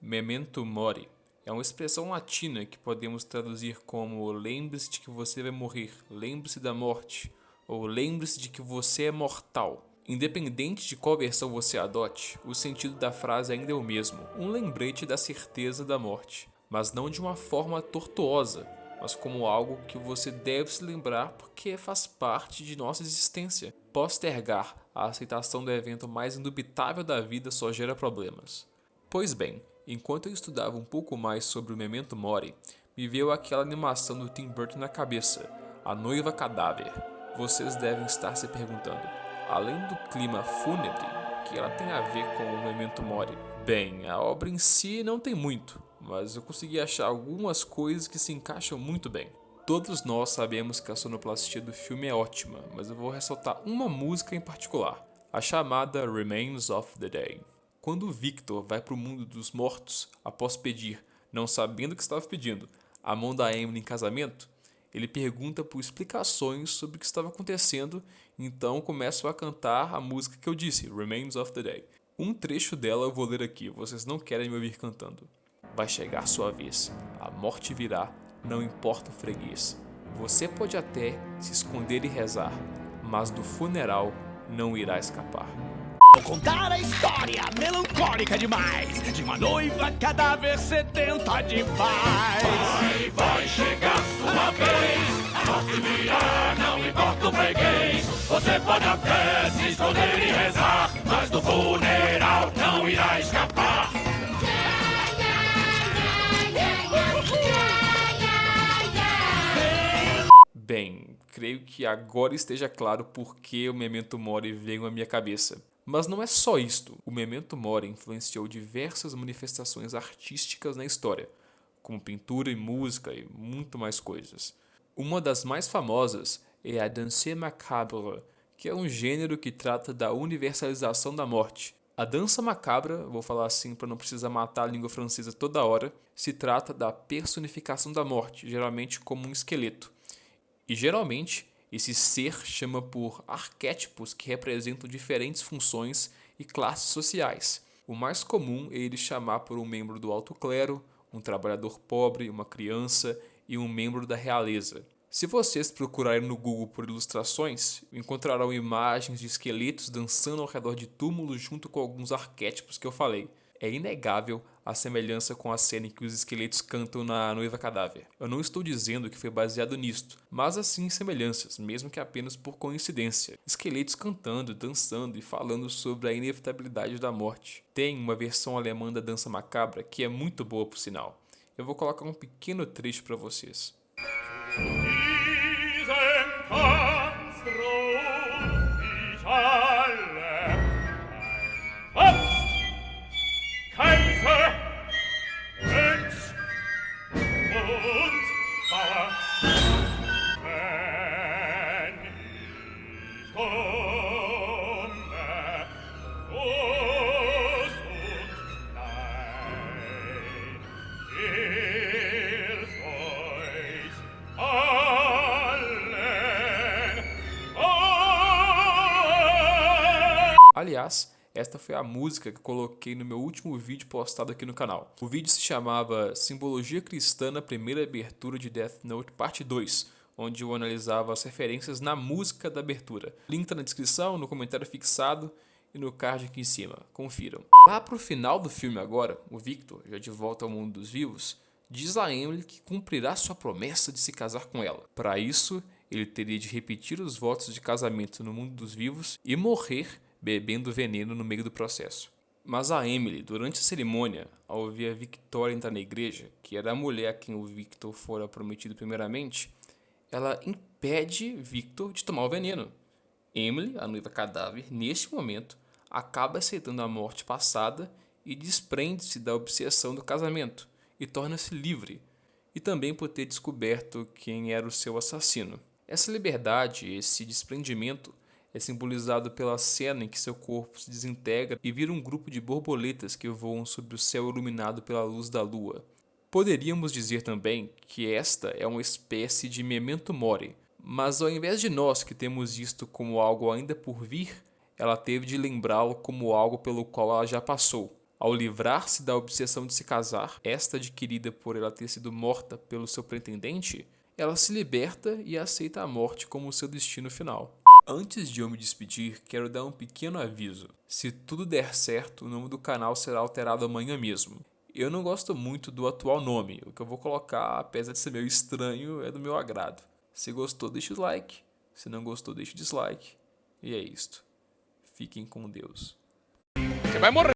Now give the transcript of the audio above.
Memento mori é uma expressão latina que podemos traduzir como lembre-se de que você vai morrer, lembre-se da morte, ou lembre-se de que você é mortal. Independente de qual versão você adote, o sentido da frase ainda é o mesmo, um lembrete da certeza da morte, mas não de uma forma tortuosa, mas como algo que você deve se lembrar porque faz parte de nossa existência. Postergar a aceitação do evento mais indubitável da vida só gera problemas. Pois bem, enquanto eu estudava um pouco mais sobre o Memento Mori, me veio aquela animação do Tim Burton na cabeça, A Noiva Cadáver. Vocês devem estar se perguntando, além do clima fúnebre, o que ela tem a ver com o Memento Mori? Bem, a obra em si não tem muito, mas eu consegui achar algumas coisas que se encaixam muito bem. Todos nós sabemos que a sonoplastia do filme é ótima, mas eu vou ressaltar uma música em particular, a chamada Remains of the Day. Quando Victor vai para o mundo dos mortos após pedir, não sabendo o que estava pedindo, a mão da Emily em casamento, ele pergunta por explicações sobre o que estava acontecendo, então começam a cantar a música que eu disse, Remains of the Day. Um trecho dela eu vou ler aqui, vocês não querem me ouvir cantando. Vai chegar sua vez, a morte virá, não importa o freguês. Você pode até se esconder e rezar, mas do funeral não irá escapar. Vou contar a história melancólica demais de uma noiva cadáver sedenta de paz. Vai chegar sua vez, a morte virá, não importa o freguês. Você pode até se esconder e rezar, mas do funeral não irá escapar. Bem, creio que agora esteja claro por que o Memento Mori veio à minha cabeça. Mas não é só isto. O Memento Mori influenciou diversas manifestações artísticas na história, como pintura e música e muito mais coisas. Uma das mais famosas é a danse macabre, que é um gênero que trata da universalização da morte. A dança macabra, vou falar assim para não precisar matar a língua francesa toda hora, se trata da personificação da morte, geralmente como um esqueleto. E geralmente, esse ser chama por arquétipos que representam diferentes funções e classes sociais. O mais comum é ele chamar por um membro do alto clero, um trabalhador pobre, uma criança e um membro da realeza. Se vocês procurarem no Google por ilustrações, encontrarão imagens de esqueletos dançando ao redor de túmulos junto com alguns arquétipos que eu falei. É inegável a semelhança com a cena em que os esqueletos cantam na Noiva Cadáver. Eu não estou dizendo que foi baseado nisto, mas assim semelhanças, mesmo que apenas por coincidência. Esqueletos cantando, dançando e falando sobre a inevitabilidade da morte. Tem uma versão alemã da dança macabra que é muito boa por sinal. Eu vou colocar um pequeno trecho para vocês. Aliás, esta foi a música que coloquei no meu último vídeo postado aqui no canal. O vídeo se chamava Simbologia Cristã na Primeira Abertura de Death Note Parte 2, onde eu analisava as referências na música da abertura. O link está na descrição, no comentário fixado e no card aqui em cima. Confiram. Lá pro final do filme agora, o Victor, já de volta ao mundo dos vivos, diz a Emily que cumprirá sua promessa de se casar com ela. Para isso, ele teria de repetir os votos de casamento no mundo dos vivos e morrer bebendo veneno no meio do processo. Mas a Emily, durante a cerimônia, ao ver a Victoria entrar na igreja, que era a mulher a quem o Victor fora prometido primeiramente, ela impede Victor de tomar o veneno. Emily, a noiva cadáver, neste momento, acaba aceitando a morte passada e desprende-se da obsessão do casamento e torna-se livre, e também por ter descoberto quem era o seu assassino. Essa liberdade, esse desprendimento, é simbolizado pela cena em que seu corpo se desintegra e vira um grupo de borboletas que voam sobre o céu iluminado pela luz da lua. Poderíamos dizer também que esta é uma espécie de memento mori, mas ao invés de nós que temos isto como algo ainda por vir, ela teve de lembrá-lo como algo pelo qual ela já passou. Ao livrar-se da obsessão de se casar, esta adquirida por ela ter sido morta pelo seu pretendente, ela se liberta e aceita a morte como seu destino final. Antes de eu me despedir, quero dar um pequeno aviso. Se tudo der certo, o nome do canal será alterado amanhã mesmo. Eu não gosto muito do atual nome, o que eu vou colocar, apesar de ser meio estranho, é do meu agrado. Se gostou, deixa o like. Se não gostou, deixa o dislike. E é isto. Fiquem com Deus. Você vai morrer.